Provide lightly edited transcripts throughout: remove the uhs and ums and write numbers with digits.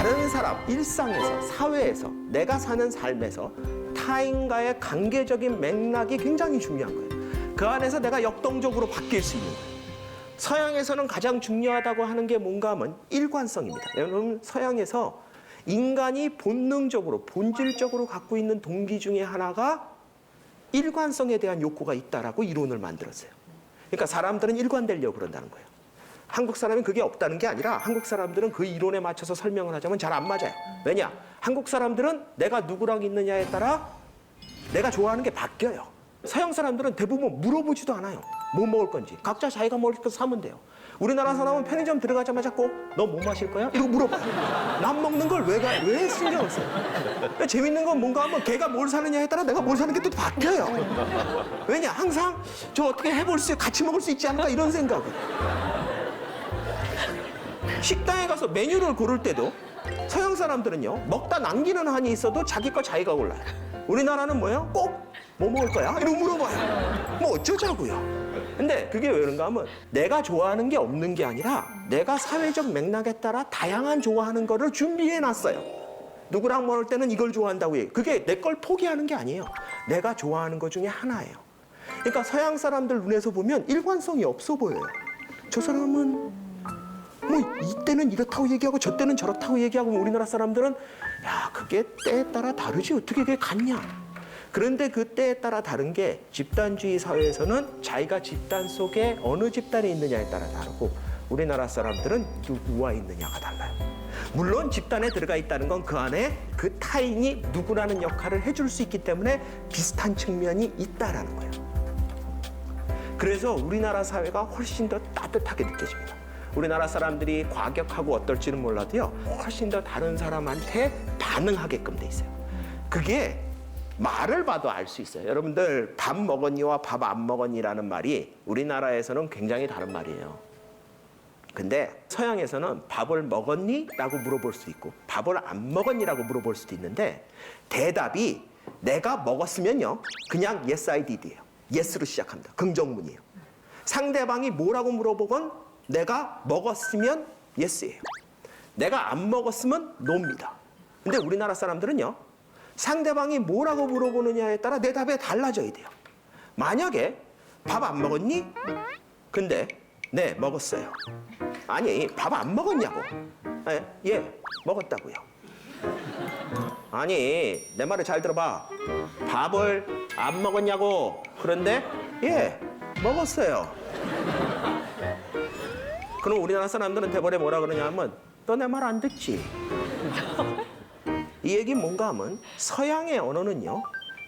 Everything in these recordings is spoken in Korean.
다른 사람, 일상에서, 사회에서, 내가 사는 삶에서 타인과의 관계적인 맥락이 굉장히 중요한 거예요. 그 안에서 내가 역동적으로 바뀔 수 있는 거예요. 서양에서는 가장 중요하다고 하는 게 뭔가 하면 일관성입니다. 여러분, 서양에서 인간이 본능적으로, 본질적으로 갖고 있는 동기 중에 하나가 일관성에 대한 욕구가 있다라고 이론을 만들었어요. 그러니까 사람들은 일관되려고 그런다는 거예요. 한국 사람은 그게 없다는 게 아니라 한국 사람들은 그 이론에 맞춰서 설명을 하자면 잘 안 맞아요. 왜냐? 한국 사람들은 내가 누구랑 있느냐에 따라 내가 좋아하는 게 바뀌어요. 서양 사람들은 대부분 물어보지도 않아요. 뭐 먹을 건지. 각자 자기가 먹을 거 사면 돼요. 우리나라 사람은 편의점 들어가자마자 꼭 너 뭐 마실 거야? 이러고 물어봐요. 남 먹는 걸 왜 신경을 써요? 재밌는 건 뭔가 하면 걔가 뭘 사느냐에 따라 내가 뭘 사는 게 또 바뀌어요. 왜냐? 항상 저 어떻게 해볼 수, 같이 먹을 수 있지 않을까 이런 생각을. 식당에 가서 메뉴를 고를 때도 서양 사람들은요, 먹다 남기는 한이 있어도 자기 거 자기가 골라요. 우리나라는 뭐예요? 꼭 뭐 먹을 거야? 이러고 물어봐요. 뭐 어쩌자고요. 근데 그게 왜 그런가 하면 내가 좋아하는 게 없는 게 아니라 내가 사회적 맥락에 따라 다양한 좋아하는 거를 준비해 놨어요. 누구랑 먹을 때는 이걸 좋아한다고 해요. 그게 내 걸 포기하는 게 아니에요. 내가 좋아하는 것 중에 하나예요. 그러니까 서양 사람들 눈에서 보면 일관성이 없어 보여요. 저 사람은 뭐 이때는 이렇다고 얘기하고 저 때는 저렇다고 얘기하고 우리나라 사람들은 야, 그게 때에 따라 다르지 어떻게 그게 같냐. 그런데 그 때에 따라 다른 게 집단주의 사회에서는 자기가 집단 속에 어느 집단에 있느냐에 따라 다르고 우리나라 사람들은 누구와 있느냐가 달라요. 물론 집단에 들어가 있다는 건 그 안에 그 타인이 누구라는 역할을 해줄 수 있기 때문에 비슷한 측면이 있다라는 거예요. 그래서 우리나라 사회가 훨씬 더 따뜻하게 느껴집니다. 우리나라 사람들이 과격하고 어떨지는 몰라도요, 훨씬 더 다른 사람한테 반응하게끔 돼 있어요. 그게 말을 봐도 알 수 있어요. 여러분들 밥 먹었니와 밥 안 먹었니라는 말이 우리나라에서는 굉장히 다른 말이에요. 근데 서양에서는 밥을 먹었니? 라고 물어볼 수 있고 밥을 안 먹었니? 라고 물어볼 수도 있는데 대답이 내가 먹었으면요, 그냥 yes I did예요. yes로 시작합니다. 긍정문이에요. 상대방이 뭐라고 물어보건 내가 먹었으면 yes예요. 내가 안 먹었으면 no입니다. 근데 우리나라 사람들은요, 상대방이 뭐라고 물어보느냐에 따라 내 답에 달라져야 돼요. 만약에 밥 안 먹었니? 근데 네, 먹었어요. 아니, 밥 안 먹었냐고. 예, 먹었다고요. 아니, 내 말을 잘 들어봐. 밥을 안 먹었냐고. 그런데 예, 먹었어요. 그럼 우리나라 사람들은 대번에 뭐라 그러냐면 너 내 말 안 듣지? 이 얘기는 뭔가 하면 서양의 언어는요,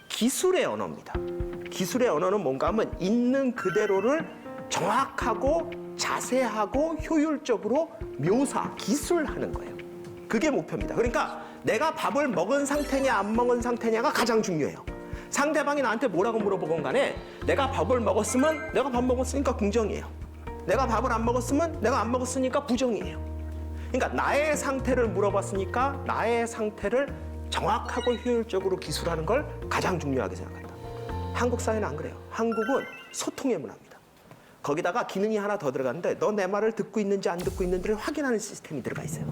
기술의 언어입니다. 기술의 언어는 뭔가 하면 있는 그대로를 정확하고 자세하고 효율적으로 기술하는 거예요. 그게 목표입니다. 그러니까 내가 밥을 먹은 상태냐 안 먹은 상태냐가 가장 중요해요. 상대방이 나한테 뭐라고 물어보건 간에 내가 밥을 먹었으면 내가 밥 먹었으니까 긍정이에요. 내가 밥을 안 먹었으면 내가 안 먹었으니까 부정이에요. 그러니까 나의 상태를 물어봤으니까 나의 상태를 정확하고 효율적으로 기술하는 걸 가장 중요하게 생각한다. 한국 사회는 안 그래요. 한국은 소통의 문화입니다. 거기다가 기능이 하나 더 들어가는데 너 내 말을 듣고 있는지 안 듣고 있는지를 확인하는 시스템이 들어가 있어요.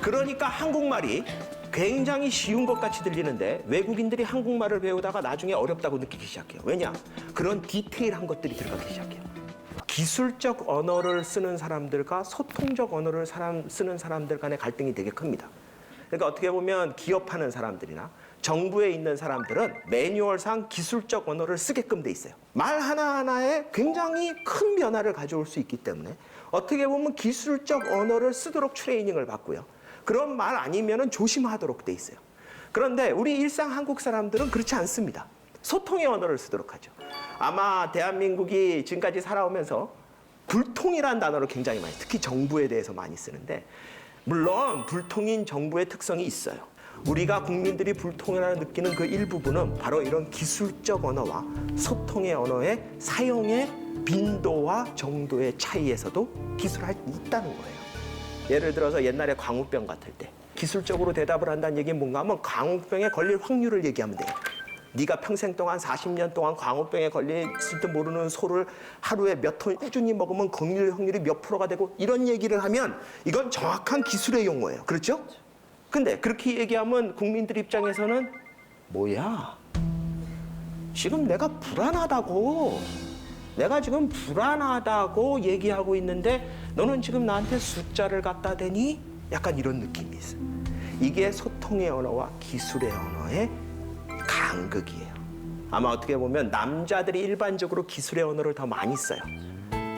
그러니까 한국말이 굉장히 쉬운 것 같이 들리는데 외국인들이 한국말을 배우다가 나중에 어렵다고 느끼기 시작해요. 왜냐? 그런 디테일한 것들이 들어가기 시작해요. 기술적 언어를 쓰는 사람들과 소통적 언어를 쓰는 사람들 간의 갈등이 되게 큽니다. 그러니까 어떻게 보면 기업하는 사람들이나 정부에 있는 사람들은 매뉴얼상 기술적 언어를 쓰게끔 돼 있어요. 말 하나하나에 굉장히 큰 변화를 가져올 수 있기 때문에 어떻게 보면 기술적 언어를 쓰도록 트레이닝을 받고요. 그런 말 아니면은 조심하도록 돼 있어요. 그런데 우리 일상 한국 사람들은 그렇지 않습니다. 소통의 언어를 쓰도록 하죠. 아마 대한민국이 지금까지 살아오면서 불통이라는 단어를 굉장히 많이, 특히 정부에 대해서 많이 쓰는데, 물론 불통인 정부의 특성이 있어요. 우리가 국민들이 불통이라고 느끼는 그 일부분은 바로 이런 기술적 언어와 소통의 언어의 사용의 빈도와 정도의 차이에서도 기술할 수 있다는 거예요. 예를 들어서 옛날에 광우병 같을 때 기술적으로 대답을 한다는 얘기는 뭔가 하면 광우병에 걸릴 확률을 얘기하면 돼요. 네가 평생 동안 40년 동안 광우병에 걸릴지도 모르는 소를 하루에 몇 톤 꾸준히 먹으면 건강 확률이 몇 프로가 되고 이런 얘기를 하면 이건 정확한 기술의 용어예요. 그렇죠? 근데 그렇게 얘기하면 국민들 입장에서는 뭐야? 지금 내가 불안하다고 얘기하고 있는데 너는 지금 나한테 숫자를 갖다 대니? 약간 이런 느낌이 있어요. 이게 소통의 언어와 기술의 언어의 간극이에요. 아마 어떻게 보면 남자들이 일반적으로 기술의 언어를 더 많이 써요.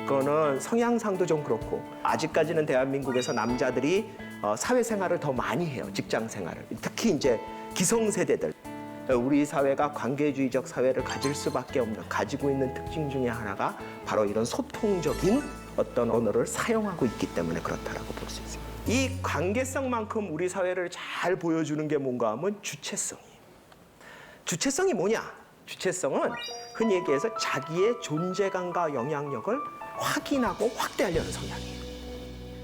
그거는 성향상도 좀 그렇고 아직까지는 대한민국에서 남자들이 사회생활을 더 많이 해요. 직장생활을. 특히 이제 기성세대들. 우리 사회가 관계주의적 사회를 가질 수밖에 없는 가지고 있는 특징 중에 하나가 바로 이런 소통적인 어떤 언어를 사용하고 있기 때문에 그렇다라고 볼 수 있습니다. 이 관계성만큼 우리 사회를 잘 보여주는 게 뭔가 하면 주체성이에요. 주체성이 뭐냐? 주체성은 흔히 얘기해서 자기의 존재감과 영향력을 확인하고 확대하려는 성향이에요.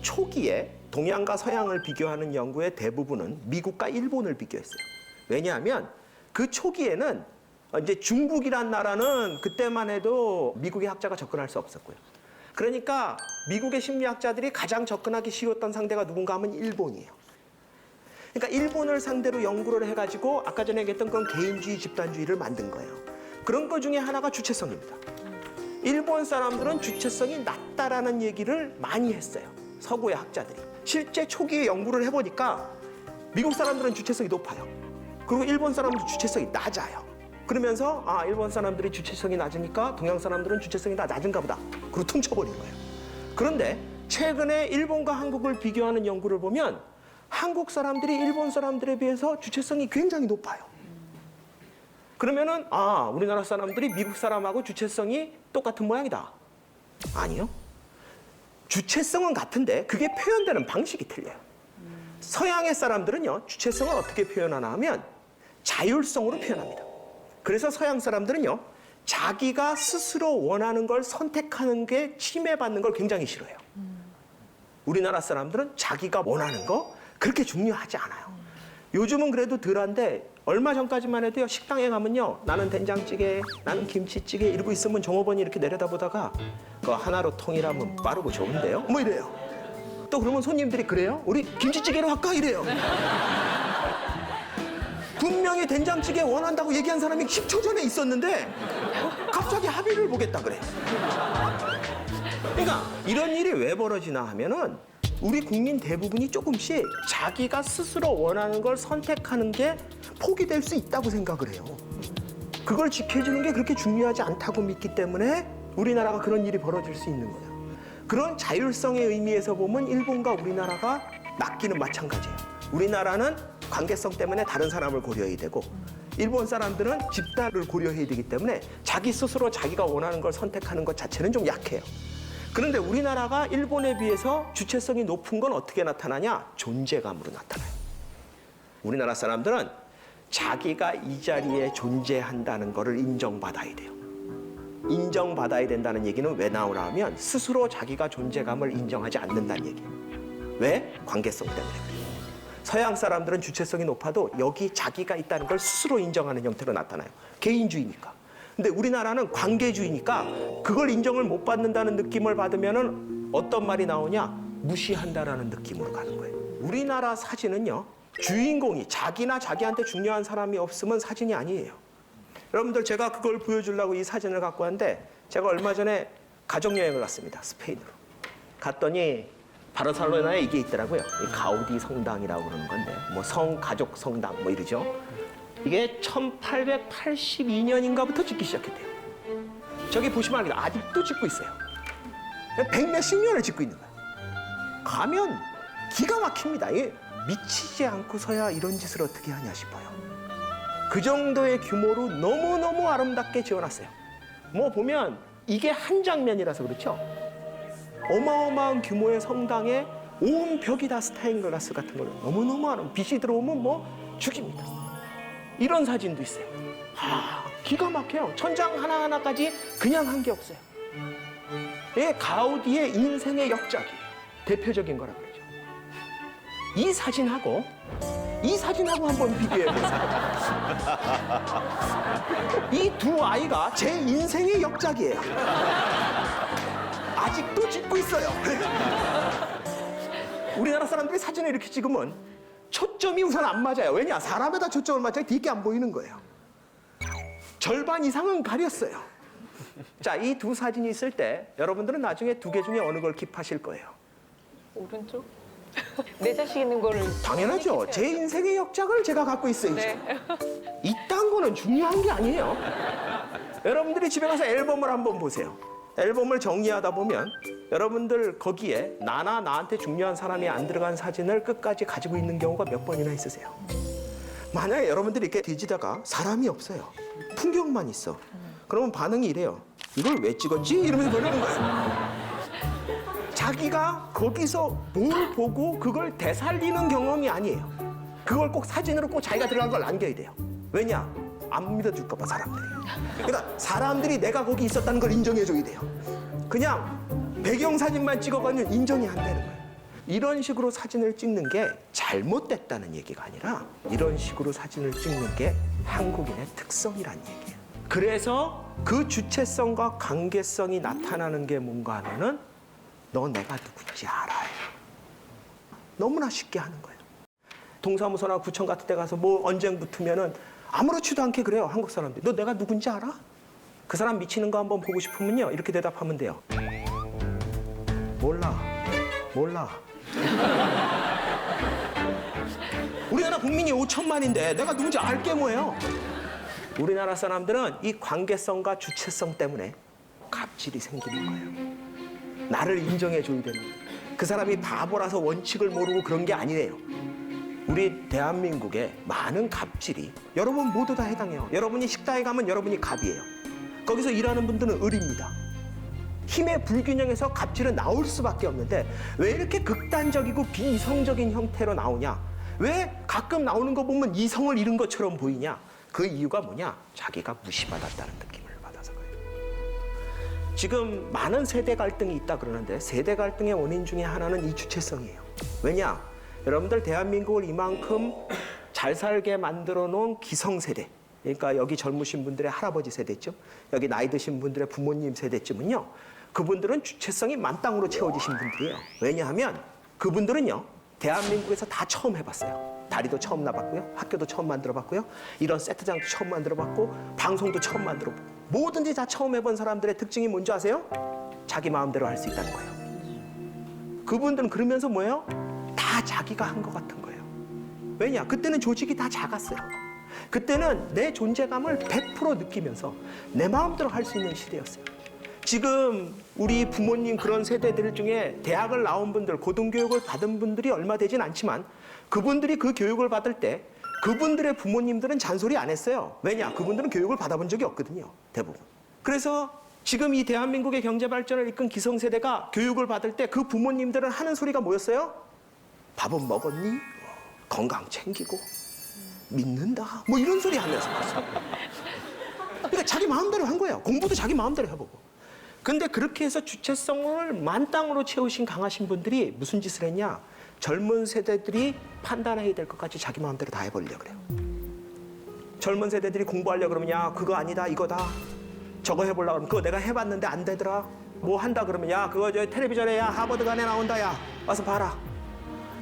초기에 동양과 서양을 비교하는 연구의 대부분은 미국과 일본을 비교했어요. 왜냐하면 그 초기에는 이제 중국이란 나라는 그때만 해도 미국의 학자가 접근할 수 없었고요. 그러니까 미국의 심리학자들이 가장 접근하기 쉬웠던 상대가 누군가 하면 일본이에요. 그러니까 일본을 상대로 연구를 해가지고 아까 전에 얘기했던 건 개인주의, 집단주의를 만든 거예요. 그런 것 중에 하나가 주체성입니다. 일본 사람들은 주체성이 낮다라는 얘기를 많이 했어요. 서구의 학자들이. 실제 초기에 연구를 해보니까 미국 사람들은 주체성이 높아요. 그리고 일본 사람들은 주체성이 낮아요. 그러면서 일본 사람들이 주체성이 낮으니까 동양 사람들은 주체성이 다 낮은가 보다. 그리고 퉁쳐버린 거예요. 그런데 최근에 일본과 한국을 비교하는 연구를 보면 한국 사람들이 일본 사람들에 비해서 주체성이 굉장히 높아요. 그러면은 우리나라 사람들이 미국 사람하고 주체성이 똑같은 모양이다. 아니요. 주체성은 같은데 그게 표현되는 방식이 틀려요. 서양의 사람들은요, 주체성을 어떻게 표현하나 하면 자율성으로 표현합니다. 그래서 서양 사람들은요, 자기가 스스로 원하는 걸 선택하는 게 침해받는 걸 굉장히 싫어해요. 우리나라 사람들은 자기가 원하는 거 그렇게 중요하지 않아요. 요즘은 그래도 덜한데 얼마 전까지만 해도요, 식당에 가면요, 나는 된장찌개, 나는 김치찌개 이러고 있으면 종업원이 이렇게 내려다보다가 그거 하나로 통일하면 빠르고 좋은데요? 뭐 이래요. 또 그러면 손님들이 그래요? 우리 김치찌개로 할까? 이래요. 분명히 된장찌개 원한다고 얘기한 사람이 10초 전에 있었는데 갑자기 합의를 보겠다 그래요. 그러니까 이런 일이 왜 벌어지나 하면은 우리 국민 대부분이 조금씩 자기가 스스로 원하는 걸 선택하는 게 포기될 수 있다고 생각을 해요. 그걸 지켜주는 게 그렇게 중요하지 않다고 믿기 때문에 우리나라가 그런 일이 벌어질 수 있는 거예요. 그런 자율성의 의미에서 보면 일본과 우리나라가 낫기는 마찬가지예요. 우리나라는 관계성 때문에 다른 사람을 고려해야 되고 일본 사람들은 집단을 고려해야 되기 때문에 자기 스스로 자기가 원하는 걸 선택하는 것 자체는 좀 약해요. 그런데 우리나라가 일본에 비해서 주체성이 높은 건 어떻게 나타나냐? 존재감으로 나타나요. 우리나라 사람들은 자기가 이 자리에 존재한다는 것을 인정받아야 돼요. 인정받아야 된다는 얘기는 왜 나오나 하면 스스로 자기가 존재감을 인정하지 않는다는 얘기예요. 왜? 관계성 때문에 그래요. 서양 사람들은 주체성이 높아도 여기 자기가 있다는 걸 스스로 인정하는 형태로 나타나요. 개인주의니까. 근데 우리나라는 관계주의니까 그걸 인정을 못 받는다는 느낌을 받으면은 어떤 말이 나오냐? 무시한다라는 느낌으로 가는 거예요. 우리나라 사진은요, 주인공이 자기나 자기한테 중요한 사람이 없으면 사진이 아니에요. 여러분들 제가 그걸 보여주려고 이 사진을 갖고 왔는데 제가 얼마 전에 가족여행을 갔습니다. 스페인으로. 갔더니 바르셀로나에 이게 있더라고요. 이 가우디 성당이라고 그러는 건데 뭐 성가족 성당 뭐 이러죠. 이게 1882년인가부터 짓기 시작했대요. 저기 보시면 알겠다. 아직도 짓고 있어요. 백몇십 년을 짓고 있는 거예요. 가면 기가 막힙니다. 이게 미치지 않고서야 이런 짓을 어떻게 하냐 싶어요. 그 정도의 규모로 너무너무 아름답게 지어놨어요. 뭐 보면 이게 한 장면이라서 그렇죠. 어마어마한 규모의 성당에 온 벽이 다 스테인글라스 같은 걸로 너무너무 아름다워. 빛이 들어오면 뭐 죽입니다. 이런 사진도 있어요. 기가 막혀요. 천장 하나하나까지 그냥 한 게 없어요. 이게 가우디의 인생의 역작이에요. 대표적인 거라 그러죠. 이 사진하고 이 사진하고 한번 비교해 보세요. 이 두 아이가 제 인생의 역작이에요. 아직도 찍고 있어요. 우리나라 사람들이 사진을 이렇게 찍으면 초점이 우선 안 맞아요. 왜냐? 사람에다 초점을 맞춰야 뒤게 안 보이는 거예요. 절반 이상은 가렸어요. 자, 이 두 사진이 있을 때 여러분들은 나중에 두 개 중에 어느 걸 킵하실 거예요? 오른쪽? 내 자식 있는 거를 당연하죠. 제 인생의 역작을 제가 갖고 있어야죠. 네. 이딴 거는 중요한 게 아니에요. 여러분들이 집에 가서 앨범을 한번 보세요. 앨범을 정리하다 보면 여러분들 거기에 나나 나한테 중요한 사람이 안 들어간 사진을 끝까지 가지고 있는 경우가 몇 번이나 있으세요. 만약에 여러분들이 이렇게 뒤지다가 사람이 없어요. 풍경만 있어. 그러면 반응이 이래요. 이걸 왜 찍었지? 이러면서 그러는 거예요. 자기가 거기서 뭘 보고 그걸 되살리는 경험이 아니에요. 그걸 꼭 사진으로 꼭 자기가 들어간 걸 남겨야 돼요. 왜냐? 안 믿어줄까 봐, 사람들이. 그러니까 사람들이 내가 거기 있었다는 걸 인정해줘야 돼요. 그냥 배경사진만 찍어가면 인정이 안 되는 거예요. 이런 식으로 사진을 찍는 게 잘못됐다는 얘기가 아니라 이런 식으로 사진을 찍는 게 한국인의 특성이란 얘기예요. 그래서 그 주체성과 관계성이 나타나는 게 뭔가 하면은 너 내가 누군지 알아요. 너무나 쉽게 하는 거예요. 동사무소나 구청 같은 데 가서 뭐 언쟁 붙으면은 아무렇지도 않게 그래요. 한국 사람들이. 너 내가 누군지 알아? 그 사람 미치는 거 한번 보고 싶으면요. 이렇게 대답하면 돼요. 몰라. 우리나라 국민이 5천만인데 내가 누군지 알게 뭐예요? 우리나라 사람들은 이 관계성과 주체성 때문에 갑질이 생기는 거예요. 나를 인정해줘야 되는 거예요. 그 사람이 바보라서 원칙을 모르고 그런 게 아니에요. 우리 대한민국의 많은 갑질이 여러분 모두 다 해당해요. 여러분이 식당에 가면 여러분이 갑이에요. 거기서 일하는 분들은 을입니다. 힘의 불균형에서 갑질은 나올 수밖에 없는데 왜 이렇게 극단적이고 비이성적인 형태로 나오냐? 왜 가끔 나오는 거 보면 이성을 잃은 것처럼 보이냐? 그 이유가 뭐냐? 자기가 무시받았다는 느낌을 받아서 그래요. 지금 많은 세대 갈등이 있다 그러는데 세대 갈등의 원인 중에 하나는 이 주체성이에요. 왜냐? 여러분들 대한민국을 이만큼 잘 살게 만들어 놓은 기성세대, 그러니까 여기 젊으신 분들의 할아버지 세대쯤, 여기 나이 드신 분들의 부모님 세대쯤은요, 그분들은 주체성이 만땅으로 채워지신 분들이에요. 왜냐하면 그분들은요, 대한민국에서 다 처음 해봤어요. 다리도 처음 나봤고요, 학교도 처음 만들어봤고요, 이런 세트장도 처음 만들어봤고, 방송도 처음 만들어봤고, 뭐든지 다 처음 해본 사람들의 특징이 뭔지 아세요? 자기 마음대로 할 수 있다는 거예요. 그분들은 그러면서 뭐예요? 다 자기가 한 것 같은 거예요. 왜냐? 그때는 조직이 다 작았어요. 그때는 내 존재감을 100% 느끼면서 내 마음대로 할 수 있는 시대였어요. 지금 우리 부모님 그런 세대들 중에 대학을 나온 분들, 고등교육을 받은 분들이 얼마 되진 않지만 그분들이 그 교육을 받을 때 그분들의 부모님들은 잔소리 안 했어요. 왜냐? 그분들은 교육을 받아본 적이 없거든요. 대부분. 그래서 지금 이 대한민국의 경제 발전을 이끈 기성세대가 교육을 받을 때 그 부모님들은 하는 소리가 뭐였어요? 밥은 먹었니? 건강 챙기고 믿는다. 뭐 이런 소리 하면서 봤어요. 그러니까 자기 마음대로 한 거예요. 공부도 자기 마음대로 해보고. 근데 그렇게 해서 주체성을 만땅으로 채우신 강하신 분들이 무슨 짓을 했냐? 젊은 세대들이 판단해야 될 것까지 자기 마음대로 다 해버리려고 그래요. 젊은 세대들이 공부하려고 그러면 야 그거 아니다 이거다. 저거 해보려고 그러면 그거 내가 해봤는데 안 되더라. 뭐 한다 그러면 야 그거 저 텔레비전에 야 하버드간에 나온다 야 와서 봐라.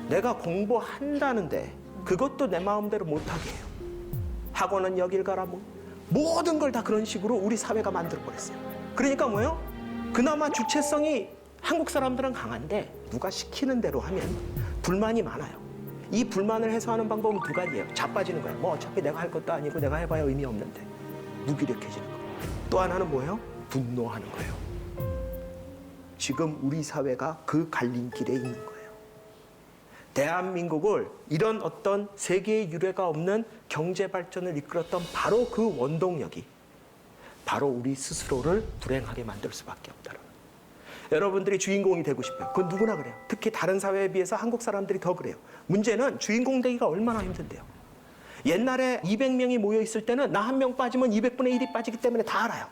내가 공부한다는데 그것도 내 마음대로 못하게 해요. 학원은 여길 가라 뭐 모든 걸 다 그런 식으로 우리 사회가 만들어버렸어요. 그러니까 뭐예요? 그나마 주체성이 한국 사람들은 강한데 누가 시키는 대로 하면 불만이 많아요. 이 불만을 해소하는 방법은 두 가지예요. 자빠지는 거예요. 뭐 어차피 내가 할 것도 아니고 내가 해봐야 의미 없는데 무기력해지는 거예요. 또 하나는 뭐예요? 분노하는 거예요. 지금 우리 사회가 그 갈림길에 있는 거예요. 대한민국을 이런 어떤 세계의 유례가 없는 경제 발전을 이끌었던 바로 그 원동력이 바로 우리 스스로를 불행하게 만들 수밖에 없다는 거예요. 여러분들이 주인공이 되고 싶어요. 그건 누구나 그래요. 특히 다른 사회에 비해서 한국 사람들이 더 그래요. 문제는 주인공 되기가 얼마나 힘든데요. 옛날에 200명이 모여 있을 때는 나 한 명 빠지면 200분의 1이 빠지기 때문에 다 알아요.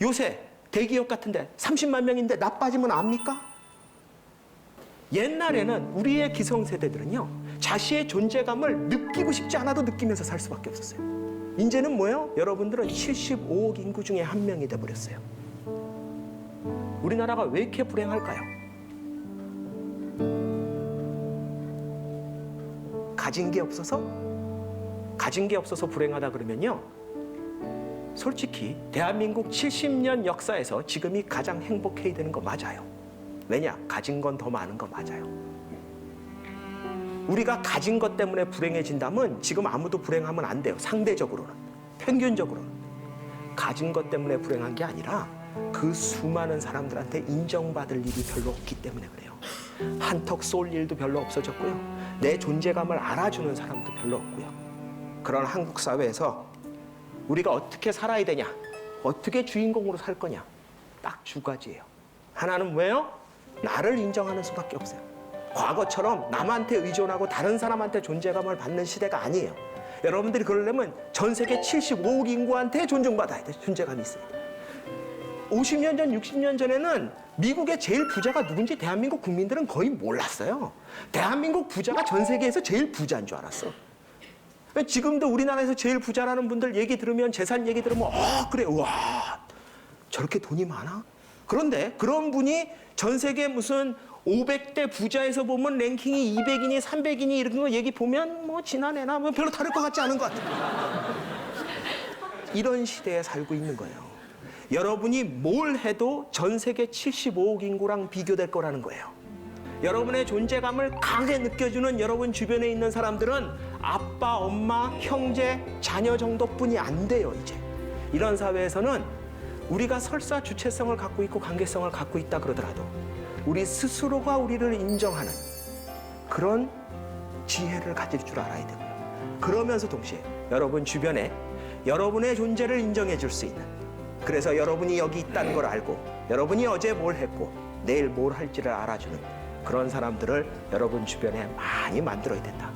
요새 대기업 같은데 30만 명인데 나 빠지면 압니까? 옛날에는 우리의 기성세대들은요, 자신의 존재감을 느끼고 싶지 않아도 느끼면서 살 수밖에 없었어요. 이제는 뭐예요? 여러분들은 75억 인구 중에 한 명이 돼버렸어요. 우리나라가 왜 이렇게 불행할까요? 가진 게 없어서 불행하다 그러면요, 솔직히 대한민국 70년 역사에서 지금이 가장 행복해야 되는 거 맞아요. 왜냐? 가진 건 더 많은 거 맞아요. 우리가 가진 것 때문에 불행해진다면 지금 아무도 불행하면 안 돼요. 상대적으로는, 평균적으로는. 가진 것 때문에 불행한 게 아니라 그 수많은 사람들한테 인정받을 일이 별로 없기 때문에 그래요. 한턱 쏠 일도 별로 없어졌고요. 내 존재감을 알아주는 사람도 별로 없고요. 그런 한국 사회에서 우리가 어떻게 살아야 되냐, 어떻게 주인공으로 살 거냐, 딱 두 가지예요. 하나는 뭐예요? 나를 인정하는 수밖에 없어요. 과거처럼 남한테 의존하고 다른 사람한테 존재감을 받는 시대가 아니에요. 여러분들이 그러려면 전 세계 75억 인구한테 존중받아야 돼. 존재감이 있어야 돼. 50년 전, 60년 전에는 미국의 제일 부자가 누군지 대한민국 국민들은 거의 몰랐어요. 대한민국 부자가 전 세계에서 제일 부자인 줄 알았어. 지금도 우리나라에서 제일 부자라는 분들 얘기 들으면, 재산 얘기 들으면 그래, 와, 저렇게 돈이 많아? 그런데 그런 분이 전 세계 무슨 500대 부자에서 보면 랭킹이 200이니 300이니 이런 거 얘기 보면 뭐 지난해나 뭐 별로 다를 것 같지 않은 것 같아요. 이런 시대에 살고 있는 거예요. 여러분이 뭘 해도 전 세계 75억 인구랑 비교될 거라는 거예요. 여러분의 존재감을 강하게 느껴주는 여러분 주변에 있는 사람들은 아빠, 엄마, 형제, 자녀 정도뿐이 안 돼요, 이제. 이런 사회에서는 우리가 설사 주체성을 갖고 있고 관계성을 갖고 있다 그러더라도 우리 스스로가 우리를 인정하는 그런 지혜를 가질 줄 알아야 되고요. 그러면서 동시에 여러분 주변에 여러분의 존재를 인정해 줄 수 있는, 그래서 여러분이 여기 있다는 걸 알고 여러분이 어제 뭘 했고 내일 뭘 할지를 알아주는 그런 사람들을 여러분 주변에 많이 만들어야 된다.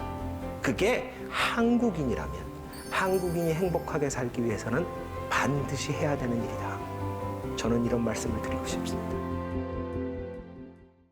그게 한국인이라면, 한국인이 행복하게 살기 위해서는 반드시 해야 되는 일이다. 저는 이런 말씀을 드리고 싶습니다.